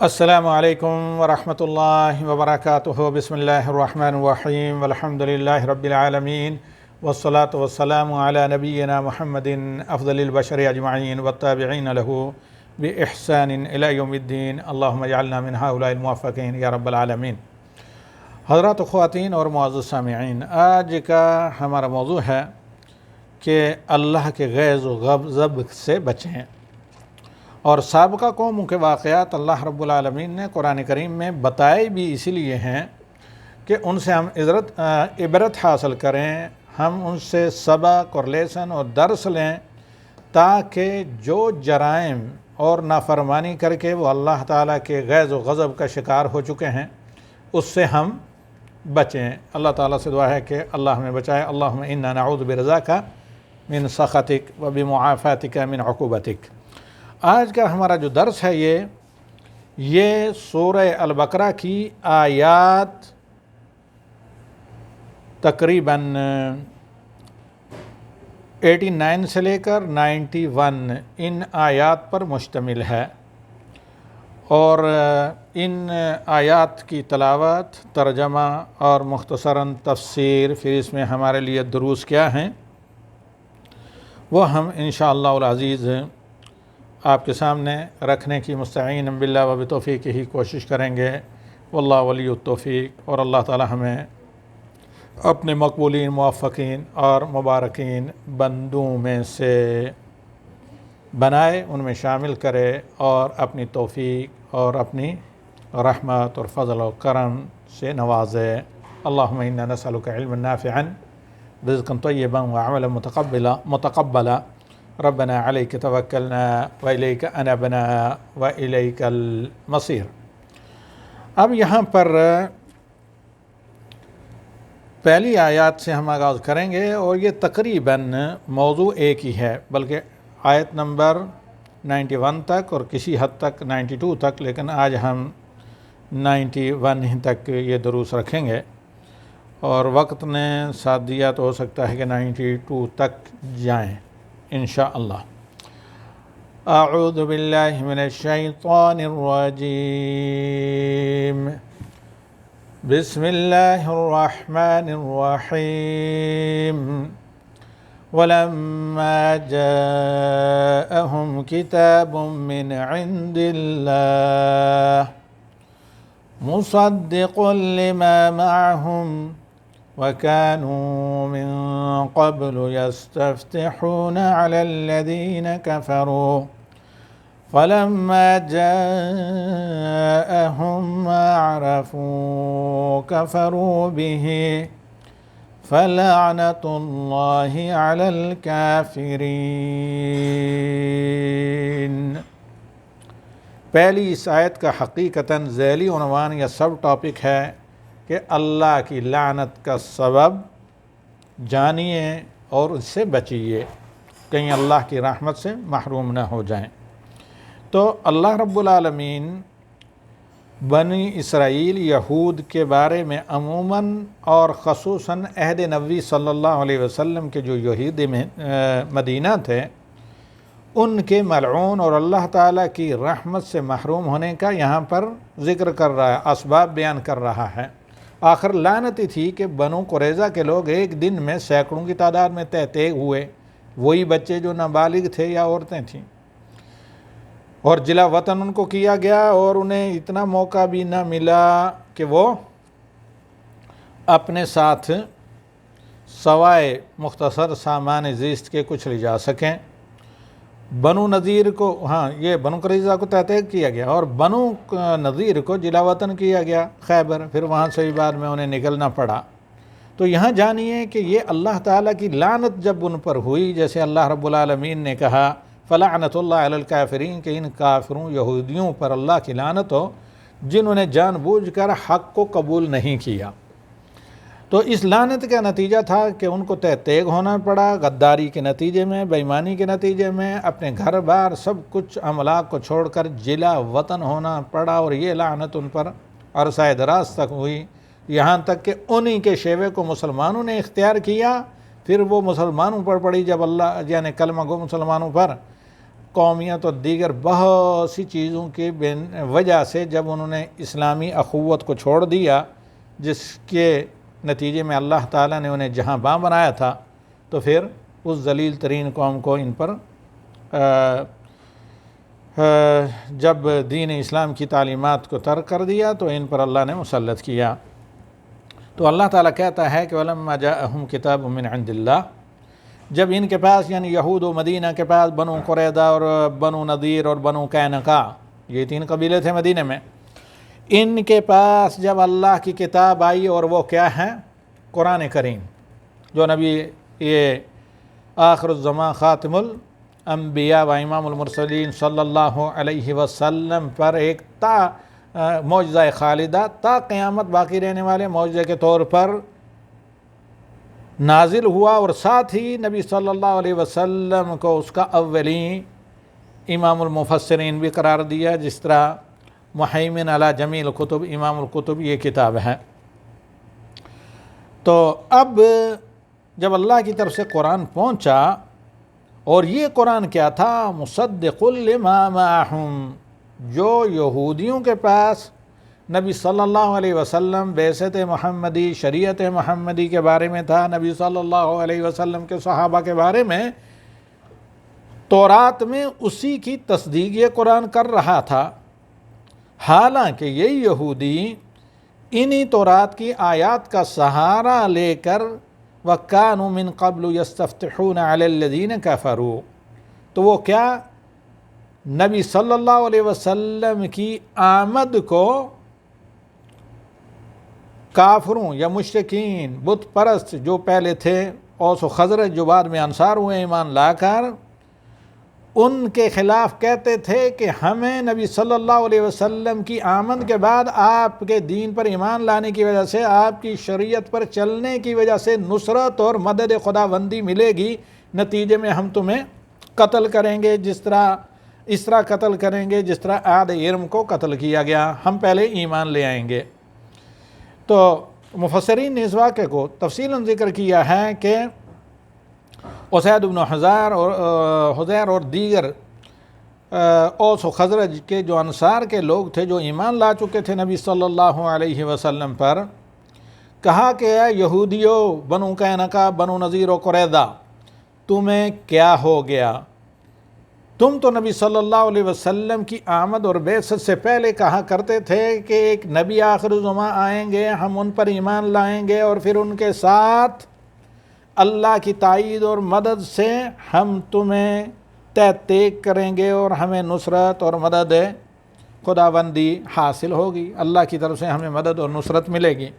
السلام علیکم ورحمۃ اللہ وبرکاتہ۔ بسم اللہ الرحمن الرحیم والحمد للہ رب العالمین والصلاة والسلام علی نبینا محمد افضل البشر اجمعین والتابعین لہ باحسان الی یوم الدین۔ اللہم اجعلنا من ہؤلاء الموفقین یا رب العالمین۔ حضرات و خواتین اور معزز سامعین، آج کا ہمارا موضوع ہے کہ اللہ کے غیظ و غضب سے بچیں، اور سابقہ قوموں کے واقعات اللہ رب العالمین نے قرآن کریم میں بتائے بھی اسی لیے ہیں کہ ان سے ہم عبرت حاصل کریں، ہم ان سے سبق اور لیسن اور درس لیں، تاکہ جو جرائم اور نافرمانی کر کے وہ اللہ تعالیٰ کے غیظ و غضب کا شکار ہو چکے ہیں اس سے ہم بچیں۔ اللہ تعالیٰ سے دعا ہے کہ اللہ ہمیں بچائے۔ اللہم انا نعوذ برضاک من سخطک و بمعافاتک من عقوبتک۔ آج کا ہمارا جو درس ہے یہ سورہ البقرہ کی آیات تقریباً 89 سے لے کر 91 ان آیات پر مشتمل ہے، اور ان آیات کی تلاوت، ترجمہ اور مختصراً تفسیر، پھر اس میں ہمارے لیے دروس کیا ہیں، وہ ہم انشاءاللہ العزیز آپ کے سامنے رکھنے کی مستعین باللہ و بتوفیق ہی کوشش کریں گے۔ واللہ ولی التوفیق، اور اللہ تعالی ہمیں اپنے مقبولین، موفقین اور مبارکین بندوں میں سے بنائے، ان میں شامل کرے، اور اپنی توفیق اور اپنی رحمت اور فضل و کرم سے نوازے۔ اللہم انا نسألک علما نافعا رزقا طیبا وعملا متقبلا ربنا علیک توکلنا وإلیک انبنا وإلیک المصیر۔ اب یہاں پر پہلی آیات سے ہم آغاز کریں گے، اور یہ تقریباً موضوع ایک ہی ہے، بلکہ آیت نمبر 91 تک اور کسی حد تک 92 تک، لیکن آج ہم 91 تک یہ دروس رکھیں گے، اور وقت نے ساتھ دیا تو ہو سکتا ہے کہ 92 تک جائیں انشاءاللہ۔ اعوذ باللہ من الشیطان الرجیم، بسم اللہ الرحمن الرحیم۔ وَلَمَّا جَاءَهُمْ كِتَابٌ مِّنْ عِندِ اللَّهِ مُصَدِّقٌ لِّمَا مَعَهُمْ وَكَانُوا مِن قَبْلُ يَسْتَفْتِحُونَ عَلَى الَّذِينَ كَفَرُوا فَلَمَّا جَاءَهُم مَّا عَرَفُوا كَفَرُوا بِهِ فَلَعْنَةُ اللَّهِ عَلَى الْكَافِرِينَ۔ پہلی اس آیت کا حقیقتاً ذیلی عنوان یا سب ٹاپک ہے کہ اللہ کی لعنت کا سبب جانیے اور اس سے بچیے، کہیں اللہ کی رحمت سے محروم نہ ہو جائیں۔ تو اللہ رب العالمین بنی اسرائیل یہود کے بارے میں عموماً اور خصوصاً عہد نبوی صلی اللہ علیہ وسلم کے جو یہود مدینہ تھے، ان کے ملعون اور اللہ تعالیٰ کی رحمت سے محروم ہونے کا یہاں پر ذکر کر رہا ہے، اسباب بیان کر رہا ہے۔ آخر لعنت تھی کہ بنو قریظہ کے لوگ ایک دن میں سینکڑوں کی تعداد میں تہتے ہوئے، وہی بچے جو نابالغ تھے یا عورتیں تھیں، اور جلا وطن ان کو کیا گیا، اور انہیں اتنا موقع بھی نہ ملا کہ وہ اپنے ساتھ سوائے مختصر سامان زیست کے کچھ لے جا سکیں۔ بنو نذیر کو، یہ بنو قریظہ کو تحت کیا گیا، اور بنو نذیر کو جلا وطن کیا گیا خیبر، پھر وہاں سے بھی بعد میں انہیں نکلنا پڑا۔ تو یہاں جانیے کہ یہ اللہ تعالیٰ کی لعنت جب ان پر ہوئی، جیسے اللہ رب العالمین نے کہا فَلَعْنَةُ اللَّهِ عَلَى الْكَافِرِينَ، کہ ان کافروں یہودیوں پر اللہ کی لعنت ہو جنہوں نے جان بوجھ کر حق کو قبول نہیں کیا۔ تو اس لعنت کا نتیجہ تھا کہ ان کو تیگ ہونا پڑا، غداری کے نتیجے میں، بے ایمانی کے نتیجے میں اپنے گھر بار سب کچھ املاک کو چھوڑ کر جلا وطن ہونا پڑا، اور یہ لعنت ان پر عرصہ دراز تک ہوئی، یہاں تک کہ انہی کے شیوے کو مسلمانوں نے اختیار کیا، پھر وہ مسلمانوں پر پڑی جب اللہ یعنی کلمہ گو مسلمانوں پر قومیت اور دیگر بہت سی چیزوں کی وجہ سے جب انہوں نے اسلامی اخوت کو چھوڑ دیا، جس کے نتیجے میں اللہ تعالیٰ نے انہیں جہاں باں بنایا تھا، تو پھر اس ذلیل ترین قوم کو ان پر جب دین اسلام کی تعلیمات کو ترک کر دیا تو ان پر اللہ نے مسلط کیا۔ تو اللہ تعالیٰ کہتا ہے کہ وَلَمَّا جَاءَهُمْ كِتَابٌ مِّنْ عِنْدِ اللَّهِ، جب ان کے پاس یعنی یہود و مدینہ کے پاس بنو قریظہ اور بنو نذیر اور بنو قینقاع، یہ 3 قبیلے تھے مدینہ میں، ان کے پاس جب اللہ کی کتاب آئی، اور وہ کیا ہے؟ قرآن کریم، جو نبی یہ آخر الزمان خاتم الانبیاء و امام المرسلین صلی اللہ علیہ وسلم پر ایک معجزہ خالدہ، تا قیامت باقی رہنے والے معجزے کے طور پر نازل ہوا، اور ساتھ ہی نبی صلی اللہ علیہ وسلم کو اس کا اولین امام المفسرین بھی قرار دیا، جس طرح محیمن علی جمیع الکتب، امام الکتب یہ کتاب ہے۔ تو اب جب اللہ کی طرف سے قرآن پہنچا، اور یہ قرآن کیا تھا؟ مصدق لما معہم، جو یہودیوں کے پاس نبی صلی اللہ علیہ وسلم بعثت محمدی، شریعت محمدی کے بارے میں تھا، نبی صلی اللہ علیہ وسلم کے صحابہ کے بارے میں، تورات میں اسی کی تصدیق یہ قرآن کر رہا تھا، حالانکہ یہ یہودی انہی تورات کی آیات کا سہارا لے کر وَكَانُوا مِن قَبْلُ يَسْتَفْتِحُونَ عَلَى الَّذِينَ كَفَرُوا، تو وہ کیا؟ نبی صلی اللہ علیہ وسلم کی آمد کو کافروں یا مشرکین، بت پرست جو پہلے تھے، اوس و خزرج جو بعد میں انصار ہوئے ایمان لا کر، ان کے خلاف کہتے تھے کہ ہمیں نبی صلی اللہ علیہ وسلم کی آمد کے بعد آپ کے دین پر ایمان لانے کی وجہ سے، آپ کی شریعت پر چلنے کی وجہ سے نصرت اور مدد خداوندی ملے گی، نتیجے میں ہم تمہیں قتل کریں گے، اس طرح قتل کریں گے جس طرح عاد ارم کو قتل کیا گیا، ہم پہلے ایمان لے آئیں گے۔ تو مفسرین نے اس واقعے کو تفصیلاً ذکر کیا ہے کہ اسید بن حضیر اور دیگر اوس و خزرج کے جو انصار کے لوگ تھے، جو ایمان لا چکے تھے نبی صلی اللہ علیہ وسلم پر، کہا کہ اے یہودیو، بنو قینقاع، بنو نذیر و قریظہ، تمہیں کیا ہو گیا؟ تم تو نبی صلی اللہ علیہ وسلم کی آمد اور بعثت سے پہلے کہا کرتے تھے کہ ایک نبی آخر الزمان آئیں گے، ہم ان پر ایمان لائیں گے، اور پھر ان کے ساتھ اللہ کی تائید اور مدد سے ہم تمہیں تحقیق کریں گے، اور ہمیں نصرت اور مدد خداوندی حاصل ہوگی، اللہ کی طرف سے ہمیں مدد اور نصرت ملے گی۔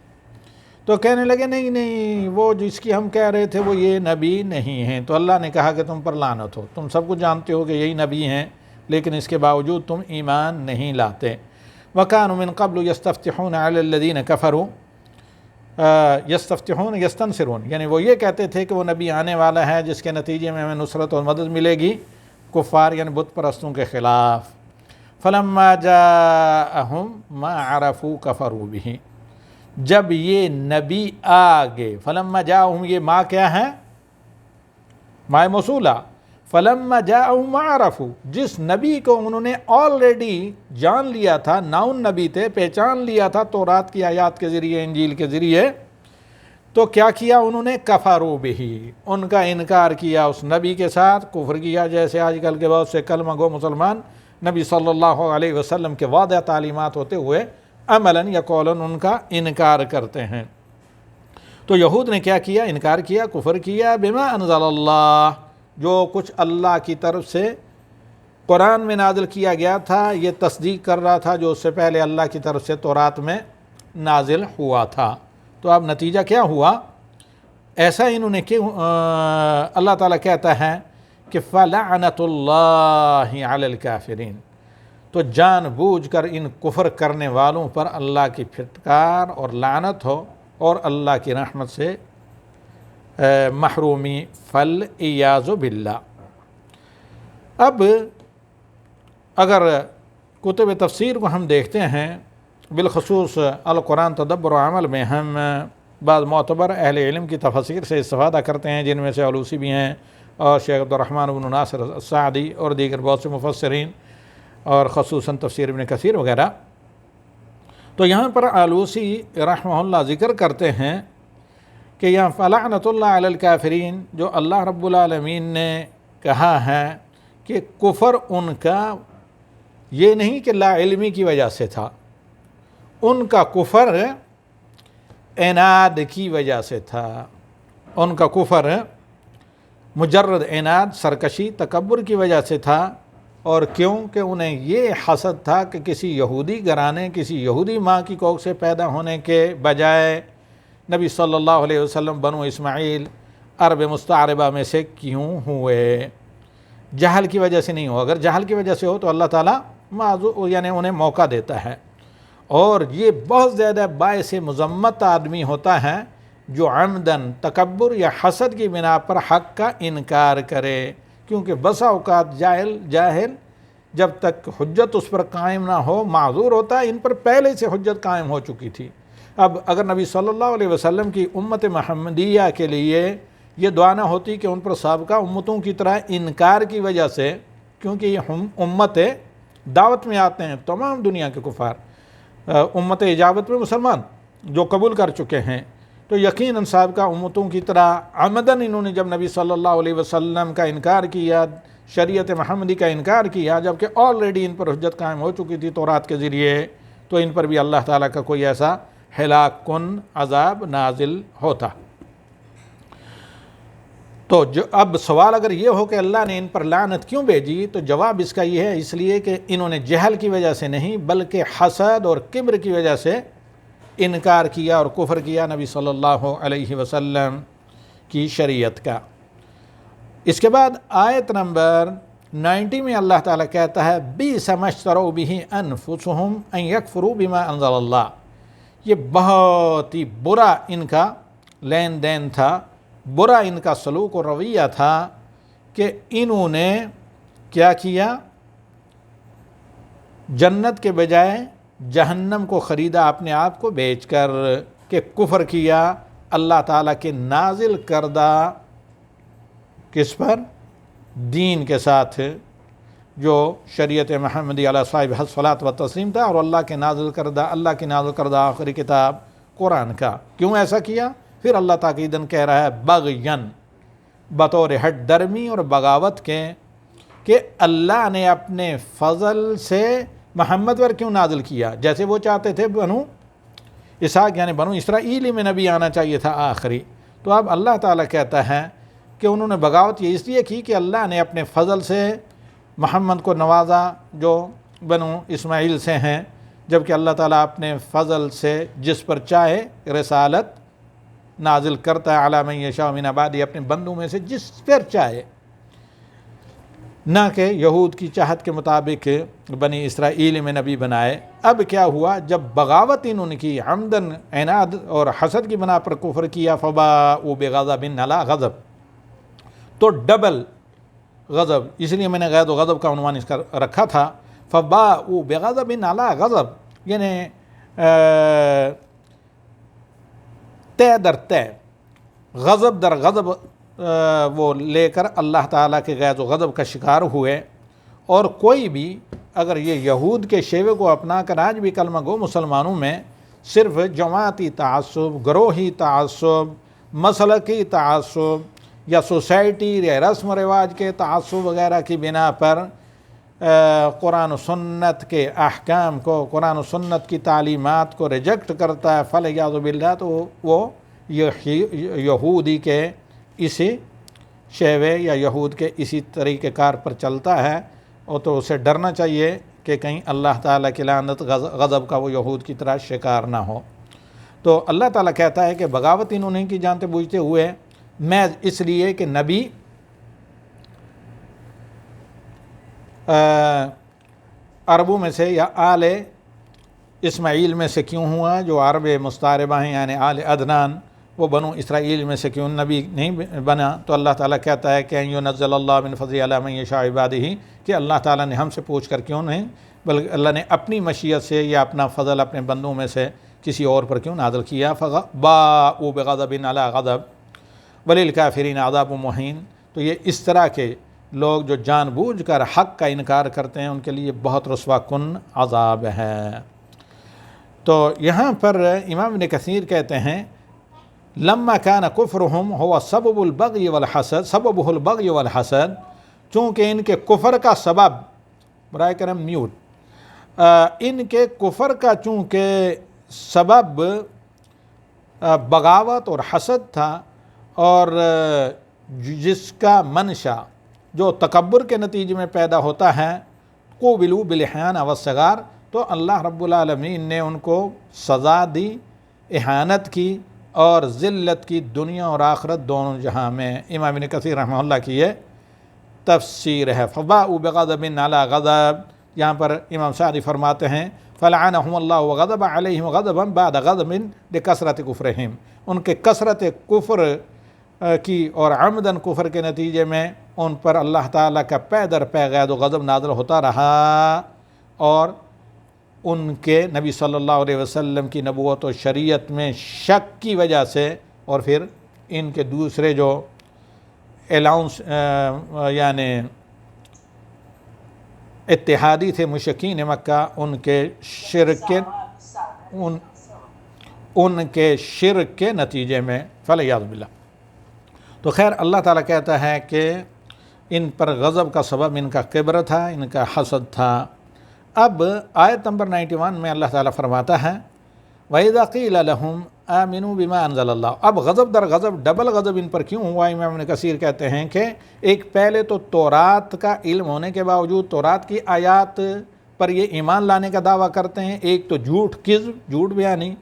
تو کہنے لگے نہیں، وہ جس کی ہم کہہ رہے تھے وہ یہ نبی نہیں ہیں۔ تو اللہ نے کہا کہ تم پر لعنت ہو، تم سب کچھ جانتے ہو کہ یہی نبی ہیں، لیکن اس کے باوجود تم ایمان نہیں لاتے۔ وَكَانُوا مِن قَبْلُ يَسْتَفْتِحُونَ عَلَى الَّذِينَ كَفَرُوا، یستفتحون یستنصرون، یعنی وہ یہ کہتے تھے کہ وہ نبی آنے والا ہے جس کے نتیجے میں ہمیں نصرت اور مدد ملے گی، کفار یعنی بت پرستوں کے خلاف۔ فَلَمَّا جَاءَهُمْ مَا عَرَفُوا كَفَرُوا بِهِ، جب یہ نبی آگے، فَلَمَّا جَاءَهُمْ، یہ ما کیا ہے؟ ما موصولہ، فَلَمَّا جَاءَهُمْ مَا عَرَفُوا، جس نبی کو انہوں نے آلریڈی جان لیا تھا، ناؤن نبی تھے، پہچان لیا تھا تورات کی آیات کے ذریعے، انجیل کے ذریعے، تو کیا کیا انہوں نے؟ کفروا بہ، ان کا انکار کیا، اس نبی کے ساتھ کفر کیا، جیسے آج کل کے بہت سے کلمہ گو مسلمان نبی صلی اللہ علیہ وسلم کے واضح تعلیمات ہوتے ہوئے عملاً یا قولاً ان کا انکار کرتے ہیں۔ تو یہود نے کیا کیا؟ انکار کیا، کفر کیا، بما انزل اللہ، جو کچھ اللہ کی طرف سے قرآن میں نازل کیا گیا تھا، یہ تصدیق کر رہا تھا جو اس سے پہلے اللہ کی طرف سے تورات میں نازل ہوا تھا۔ تو اب نتیجہ کیا ہوا؟ ایسا انہوں نے کیوں؟ اللہ تعالیٰ کہتا ہے کہ فَلَعْنَةُ اللَّهِ عَلَى الْكَافِرِينَ، تو جان بوجھ کر ان کفر کرنے والوں پر اللہ کی پھٹکار اور لعنت ہو، اور اللہ کی رحمت سے محرومی، فَالْعِيَاذُ بِاللَّهِ۔ اب اگر کتب تفسیر کو ہم دیکھتے ہیں، بالخصوص القرآن تدبر و عمل میں ہم بعض معتبر اہل علم کی تفسیر سے استفادہ کرتے ہیں، جن میں سے علوسی بھی ہیں، اور شیخ عبدالرحمن بن ناصر السعدی اور دیگر بہت سے مفسرین اور خصوصاً تفسیر ابن کثیر وغیرہ۔ تو یہاں پر آلوسی رحمہ اللہ ذکر کرتے ہیں کہ یہاں فلعنۃ اللہ علی الکافرین جو اللہ رب العالمین نے کہا ہے کہ کفر ان کا یہ نہیں کہ لا علمی کی وجہ سے تھا، ان کا کفر عناد کی وجہ سے تھا، ان کا کفر مجرد عناد سرکشی تکبر کی وجہ سے تھا۔ اور کیوں کہ انہیں یہ حسد تھا کہ کسی یہودی گھرانے کسی یہودی ماں کی کوکھ سے پیدا ہونے کے بجائے نبی صلی اللہ علیہ وسلم بنو اسماعیل عرب مستعربہ میں سے کیوں ہوئے، جہل کی وجہ سے نہیں ہو۔ اگر جہل کی وجہ سے ہو تو اللہ تعالیٰ معذور یعنی انہیں موقع دیتا ہے۔ اور یہ بہت زیادہ باعث مذمت آدمی ہوتا ہے جو عمدن تکبر یا حسد کی بنا پر حق کا انکار کرے، کیونکہ بسا اوقات جاہل جب تک حجت اس پر قائم نہ ہو معذور ہوتا ہے، ان پر پہلے سے حجت قائم ہو چکی تھی۔ اب اگر نبی صلی اللہ علیہ وسلم کی امت محمدیہ کے لیے یہ دعا نہ ہوتی کہ ان پر سابقہ امتوں کی طرح انکار کی وجہ سے، کیونکہ یہ امت دعوت میں آتے ہیں تمام دنیا کے کفار، امت اجابت میں مسلمان جو قبول کر چکے ہیں، تو یقیناً سابقہ امتوں کی طرح عمدن انہوں نے جب نبی صلی اللہ علیہ وسلم کا انکار کیا، شریعت محمدی کا انکار کیا، جبکہ آلریڈی ان پر حجت قائم ہو چکی تھی تورات کے ذریعے، تو ان پر بھی اللہ تعالیٰ کا کوئی ایسا ہلاک کن عذاب نازل ہوتا۔ تو اب سوال اگر یہ ہو کہ اللہ نے ان پر لعنت کیوں بھیجی، تو جواب اس کا یہ ہے اس لیے کہ انہوں نے جہل کی وجہ سے نہیں بلکہ حسد اور کبر کی وجہ سے انکار کیا اور کفر کیا نبی صلی اللہ علیہ وسلم کی شریعت کا۔ اس کے بعد آیت نمبر 90 میں اللہ تعالیٰ کہتا ہے بِئْسَ مَا اشْتَرَوْا بِهِ أَنفُسُهُمْ أَن يَكْفُرُوا بِمَا أَنزَلَ اللَّهُ، یہ بہت ہی برا ان کا لین دین تھا، برا ان کا سلوک و رویہ تھا کہ انہوں نے کیا کیا، جنت کے بجائے جہنم کو خریدا اپنے آپ کو بیچ کر، کہ کفر کیا اللہ تعالیٰ کے نازل کردہ کس پر، دین کے ساتھ جو شریعت محمدی علیہ صاحب الصلاۃ و تسلیم تھا، اور اللہ کی نازل کردہ آخری کتاب قرآن کا۔ کیوں ایسا کیا؟ پھر اللہ تاکیداً کہہ رہا ہے بغین، بطور ہٹ درمی اور بغاوت کے، کہ اللہ نے اپنے فضل سے محمد پر کیوں نازل کیا، جیسے وہ چاہتے تھے بنو اسحاق یعنی بنو اسرائیل میں نبی آنا چاہیے تھا آخری، تو اب اللہ تعالیٰ کہتا ہے کہ انہوں نے بغاوت یہ اس لیے کی کہ اللہ نے اپنے فضل سے محمد کو نوازا جو بنو اسماعیل سے ہیں، جبکہ اللہ تعالیٰ اپنے فضل سے جس پر چاہے رسالت نازل کرتا ہے، علی من یشاء من عبادہ، اپنے بندوں میں سے جس پر چاہے، نہ کہ یہود کی چاہت کے مطابق بنی اسرائیل میں نبی بنائے۔ اب کیا ہوا، جب بغاوت انہوں نے کی، عمدن عناد اور حسد کی بنا پر کفر کیا، فباءوا بغضب علی غضب، تو ڈبل غضب، اس لیے میں نے غیظ و غضب کا عنوان اس کا رکھا تھا، فباءوا بغضب علی غضب، یعنی تے در تے، غضب در غضب وہ لے کر اللہ تعالیٰ کے غیظ و غضب کا شکار ہوئے۔ اور کوئی بھی اگر یہ یہود کے شیوے کو اپنا کر آج بھی کلمہ گو مسلمانوں میں صرف جماعتی تعصب، گروہی تعصب، مسلکی تعصب یا سوسائٹی یا رسم و رواج کے تعصب وغیرہ کی بنا پر قرآن و سنت کے احکام کو، قرآن و سنت کی تعلیمات کو ریجیکٹ کرتا ہے، فلیعوذ باللہ، تو وہ یہودی کے اسی شیوے یا یہود کے اسی طریقہ کار پر چلتا ہے، اور تو اسے ڈرنا چاہیے کہ کہیں اللہ تعالیٰ کی لعنت غضب کا وہ یہود کی طرح شکار نہ ہو۔ تو اللہ تعالیٰ کہتا ہے کہ بغاوت انہوں نے کی جانتے بوجھتے ہوئے، میں اس لیے کہ نبی عربوں میں سے یا آل اسماعیل میں سے کیوں ہوا، جو عرب مستعربہ ہیں یعنی آل عدنان، وہ بنو اسرائیل میں سے کیوں نبی نہیں بنا؟ تو اللہ تعالیٰ کہتا ہے کہ یُنَزِّلَ اللَّهُ مِن فَضْلِهِ عَلَىٰ مَن يَشَاءُ عِبَادِهِ، کہ اللہ تعالیٰ نے ہم سے پوچھ کر کیوں نہیں، بلکہ اللہ نے اپنی مشیت سے یا اپنا فضل اپنے بندوں میں سے کسی اور پر کیوں نازل کیا۔ فَبَاءُوا بِغَضَبٍ عَلَىٰ غَضَبٍ وَلِلْكَافِرِينَ عَذَابٌ مُّهِينٌ، تو یہ اس طرح کے لوگ جو جان بوجھ کر حق کا انکار کرتے ہیں ان کے لیے بہت رسوا کن عذاب ہے۔ تو یہاں پر امام ابن کثیر کہتے ہیں لما کان کفرہم ہوا سبب البغی والحسد سببہ البغی والحسد، چونکہ ان کے کفر کا سبب، برائے کرم میوٹ، ان کے کفر کا چونکہ سبب بغاوت اور حسد تھا، اور جس کا منشا جو تکبر کے نتیجے میں پیدا ہوتا ہے، قوبلوا بالاحیان والصغار، تو اللہ رب العالمین نے ان کو سزا دی، اہانت کی اور ذلت کی، دنیا اور آخرت دونوں جہاں میں۔ امام ابن کثیر رحمہ اللہ کی یہ تفسیر ہے۔ فباءوا بغضب علی غضب، یہاں پر امام سعدی فرماتے ہیں فلعنہم اللہ وغضب علیہم غضبا بعد غضب لکثرت کفرہم، ان کے کثرت کفر کی اور عمدن کفر کے نتیجے میں ان پر اللہ تعالیٰ کا پے در پے غضب و غضب نازل ہوتا رہا، اور ان کے نبی صلی اللہ علیہ وسلم کی نبوت و شریعت میں شک کی وجہ سے، اور پھر ان کے دوسرے جو الاؤنس یعنی اتحادی تھے مشرکین مکہ، ان کے شرک کے نتیجے میں، فلیعوذ باللہ۔ تو خیر اللہ تعالیٰ کہتا ہے کہ ان پر غضب کا سبب ان کا کبر تھا، ان کا حسد تھا۔ اب آیت نمبر 91 میں اللہ تعالیٰ فرماتا ہے وَإِذَا قِيلَ لَهُمْ آمِنُوا بِمَا أَنزَلَ اللَّهُ، اب غضب در غضب، ڈبل غضب ان پر کیوں ہوا؟ امام ابن کثیر کہتے ہیں کہ ایک پہلے تو تورات کا علم ہونے کے باوجود تورات کی آیات پر یہ ایمان لانے کا دعویٰ کرتے ہیں، ایک تو جھوٹ بیانی،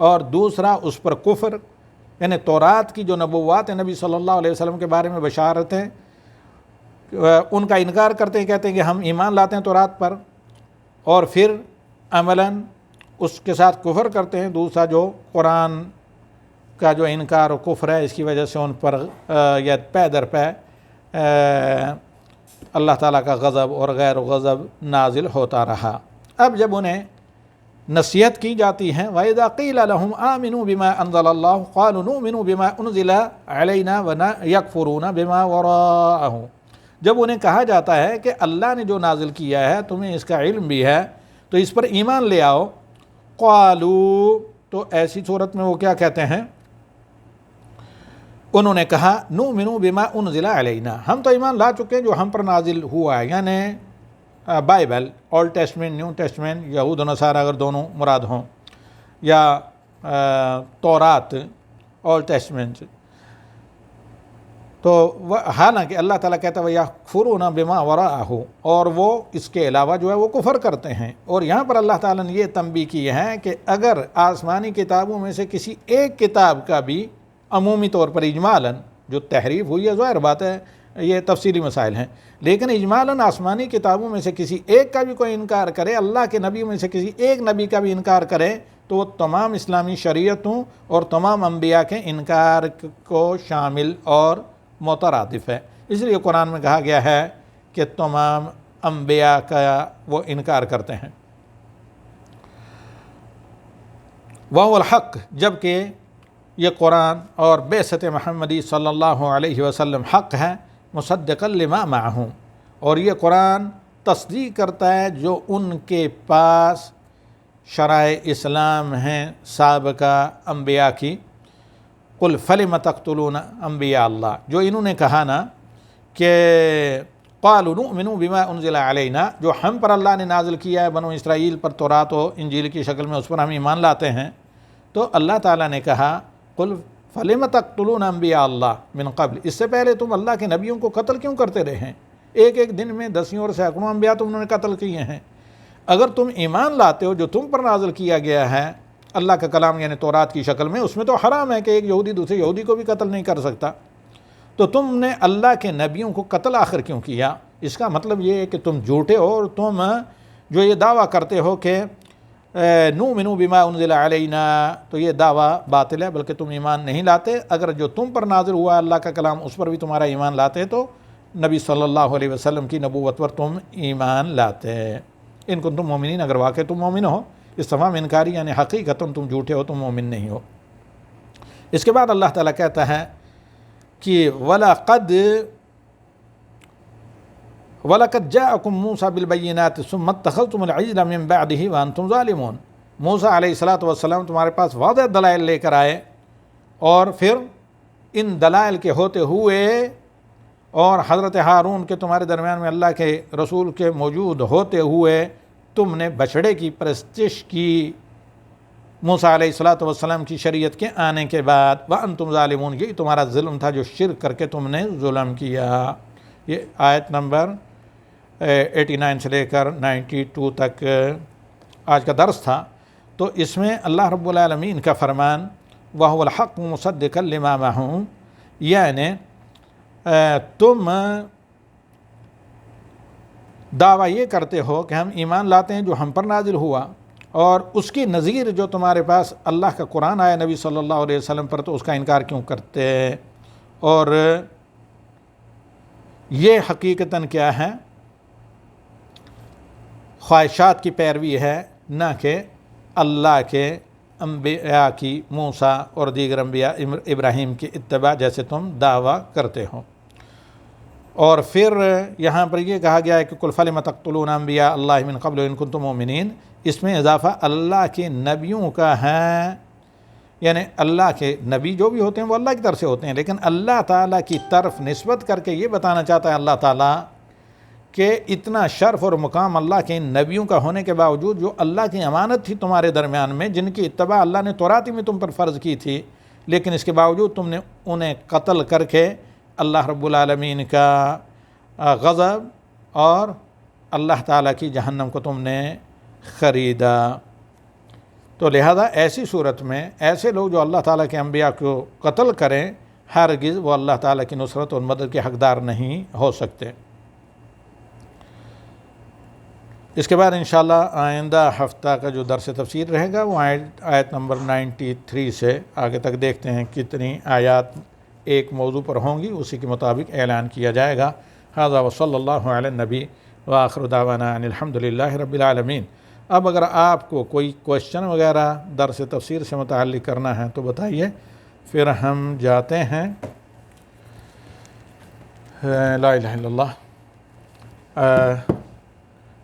اور دوسرا اس پر کفر، یعنی تورات کی جو نبوات ہیں نبی صلی اللہ علیہ وسلم کے بارے میں بشارتیں، ان کا انکار کرتے ہیں، کہتے ہیں کہ ہم ایمان لاتے ہیں تورات پر، اور پھر عملاً اس کے ساتھ کفر کرتے ہیں۔ دوسرا جو قرآن کا جو انکار و کفر ہے، اس کی وجہ سے ان پر یا پے در پے اللہ تعالیٰ کا غضب اور غیر غضب نازل ہوتا رہا۔ اب جب انہیں نصیحت کی جاتی ہے وَإِذَا قِيلَ لَهُمْ آمِنُوا بِمَا أَنزَلَ اللَّهُ قَالُوا نُؤْمِنُ بِمَا أُنزِلَ عَلَيْنَا وَيَكْفُرُونَ بِمَا وَرَاءَهُ، جب انہیں کہا جاتا ہے کہ اللہ نے جو نازل کیا ہے تمہیں اس کا علم بھی ہے تو اس پر ایمان لے آؤ، قالوا، تو ایسی صورت میں وہ کیا کہتے ہیں؟ انہوں نے کہا نؤمن بما انزل علینا، ہم تو ایمان لا چکے ہیں جو ہم پر نازل ہوا ہے، یعنی Bible, old testament, new testament, یہود و نصارہ اگر دونوں مراد ہوں، یا تورات اولڈ ٹیسٹمنٹ۔ تو حالانکہ اللہ تعالیٰ کہتا ہے وَيَكْفُرُونَ بِمَا وَرَاءَهُ، اور وہ اس کے علاوہ جو ہے وہ کفر کرتے ہیں۔ اور یہاں پر اللہ تعالیٰ نے یہ تنبیہ کی ہے کہ اگر آسمانی کتابوں میں سے کسی ایک کتاب کا بھی عمومی طور پر اجمالاً جو تحریف ہوئی ہے، ظاہر بات ہے یہ تفصیلی مسائل ہیں، لیکن اجمالاً آسمانی کتابوں میں سے کسی ایک کا بھی کوئی انکار کرے، اللہ کے نبی میں سے کسی ایک نبی کا بھی انکار کرے، تو وہ تمام اسلامی شریعتوں اور تمام انبیاء کے انکار کو شامل اور مترادف ہے۔ اس لیے قرآن میں کہا گیا ہے کہ تمام انبیاء کا وہ انکار کرتے ہیں۔ وَهُوَ الْحَقُّ، جبکہ یہ قرآن اور بعثت محمدی صلی اللہ علیہ وسلم حق ہے، مصدقا لما معہم، اور یہ قرآن تصدیق کرتا ہے جو ان کے پاس شرائع اسلام ہیں سابقہ انبیاء کی۔ قل فلم تقتلون انبیاء اللہ، جو انہوں نے کہا نا کہ قالوا نؤمن بما انزل علینا، جو ہم پر اللہ نے نازل کیا ہے بنو اسرائیل پر تورات و انجیل کی شکل میں، اس پر ہم ایمان لاتے ہیں، تو اللہ تعالیٰ نے کہا قل فلم تقتلون انبیاء اللہ من قبل، اس سے پہلے تم اللہ کے نبیوں کو قتل کیوں کرتے رہے ہیں؟ ایک دن میں دسیوں اور سینکڑوں انبیاء تم نے قتل کیے ہیں۔ اگر تم ایمان لاتے ہو جو تم پر نازل کیا گیا ہے اللہ کا کلام یعنی تورات کی شکل میں، اس میں تو حرام ہے کہ ایک یہودی دوسرے یہودی کو بھی قتل نہیں کر سکتا، تو تم نے اللہ کے نبیوں کو قتل آخر کیوں کیا؟ اس کا مطلب یہ ہے کہ تم جھوٹے ہو، اور تم جو یہ دعویٰ کرتے ہو کہ نؤمن بما انزل علینا، تو یہ دعویٰ باطل ہے، بلکہ تم ایمان نہیں لاتے۔ اگر جو تم پر نازل ہوا اللہ کا کلام اس پر بھی تمہارا ایمان لاتے تو نبی صلی اللہ علیہ وسلم کی نبوت پر تم ایمان لاتے۔ ان کو تم مومنین، اگر واقع تم مومن ہو، استفہام انکاری یعنی حقیقتاً تم جھوٹے ہو، تم مومن نہیں ہو۔ اس کے بعد اللہ تعالیٰ کہتا ہے کہ وَلَقَدْ وَلَقَدْ جَاءَكُم مُوسَىٰ بِالْبَيِّنَاتِ ثُمَّ اتَّخَذْتُمُ الْعِجْلَ مِن بَعْدِهِ وَأَنْتُمْ ظَالِمُونَ۔ موسیٰ علیہ الصلوۃ والسلام تمہارے پاس واضح دلائل لے کر آئے، اور پھر ان دلائل کے ہوتے ہوئے اور حضرت ہارون کے تمہارے درمیان میں اللہ کے رسول کے موجود ہوتے ہوئے تم نے بچھڑے کی پرستش کی موسیٰ علیہ الصلوۃ والسلام کی شریعت کے آنے کے بعد۔ وَأَنْتُمْ ظَالِمُونَ، یہی تمہارا ظلم تھا جو شرک کر کے تم نے ظلم کیا۔ یہ آیت نمبر 89 سے لے کر 92 تک آج کا درس تھا۔ تو اس میں اللہ رب العالمین کا فرمان وَهُوَ الْحَقُّ مُصَدِّقًا لِمَا مَعَهُمْ، یعنی تم دعویٰ یہ کرتے ہو کہ ہم ایمان لاتے ہیں جو ہم پر نازل ہوا، اور اس کی نظیر جو تمہارے پاس اللہ کا قرآن آیا نبی صلی اللہ علیہ وسلم پر، تو اس کا انکار کیوں کرتے؟ اور یہ حقیقتاً کیا ہے؟ خواہشات کی پیروی ہے، نہ کہ اللہ کے انبیاء کی، موسیٰ اور دیگر انبیاء ابراہیم کی اتباع جیسے تم دعویٰ کرتے ہو۔ اور پھر یہاں پر یہ کہا گیا ہے کہ قُلْ فَلِمَ تَقْتُلُونَ أَنْبِيَاءَ اللَّهِ مِنْ قَبْلُ إِن كُنتُم مُؤْمِنِينَ، اس میں اضافہ اللہ کے نبیوں کا ہے، یعنی اللہ کے نبی جو بھی ہوتے ہیں وہ اللہ کی طرف سے ہوتے ہیں، لیکن اللہ تعالیٰ کی طرف نسبت کر کے یہ بتانا چاہتا ہے اللہ تعالیٰ کہ اتنا شرف اور مقام اللہ کے ان نبیوں کا ہونے کے باوجود، جو اللہ کی امانت تھی تمہارے درمیان میں، جن کی اتباع اللہ نے توراتی میں تم پر فرض کی تھی، لیکن اس کے باوجود تم نے انہیں قتل کر کے اللہ رب العالمین کا غضب اور اللہ تعالیٰ کی جہنم کو تم نے خریدا۔ تو لہذا ایسی صورت میں ایسے لوگ جو اللہ تعالیٰ کے انبیاء کو قتل کریں، ہرگز وہ اللہ تعالیٰ کی نصرت اور مدد کے حقدار نہیں ہو سکتے۔ اس کے بعد انشاءاللہ آئندہ ہفتہ کا جو درس تفسیر رہے گا وہ آیت نمبر 93 سے آگے تک دیکھتے ہیں کتنی آیات ایک موضوع پر ہوں گی، اسی کے مطابق اعلان کیا جائے گا۔ ھذا وصلی اللہ علی النبی وآخر دعوانا ان الحمد للہ رب العالمین۔ اب اگر آپ کو کوئی کوشچن وغیرہ درس تفسیر سے متعلق کرنا ہے تو بتائیے، پھر ہم جاتے ہیں لا الہ الا اللہ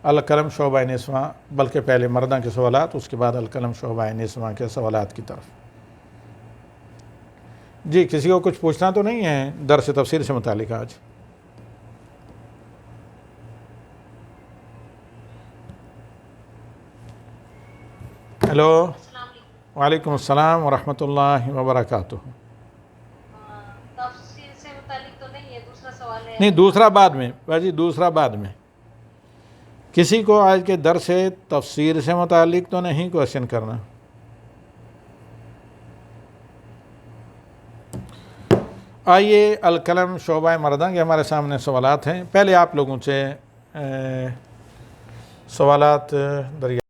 القلم شعبہ نسواں، بلکہ پہلے مرداں کے سوالات، اس کے بعد القلم شعبہ نسواں کے سوالات کی طرف۔ جی کسی کو کچھ پوچھنا تو نہیں ہے درس تفسیر سے متعلق آج؟ ہیلو، وعلیکم السلام ورحمۃ اللہ وبرکاتہ۔ تفسیر سے متعلق تو نہیں ہے، دوسرا سوال ہے۔ نہیں، دوسرا بعد میں باجی، دوسرا بعد میں۔ کسی کو آج کے درس تفسیر سے متعلق تو نہیں کوشچن کرنا۔ آئیے القلم شعبہ مرداں کے ہمارے سامنے سوالات ہیں، پہلے آپ لوگوں سے سوالات دریافت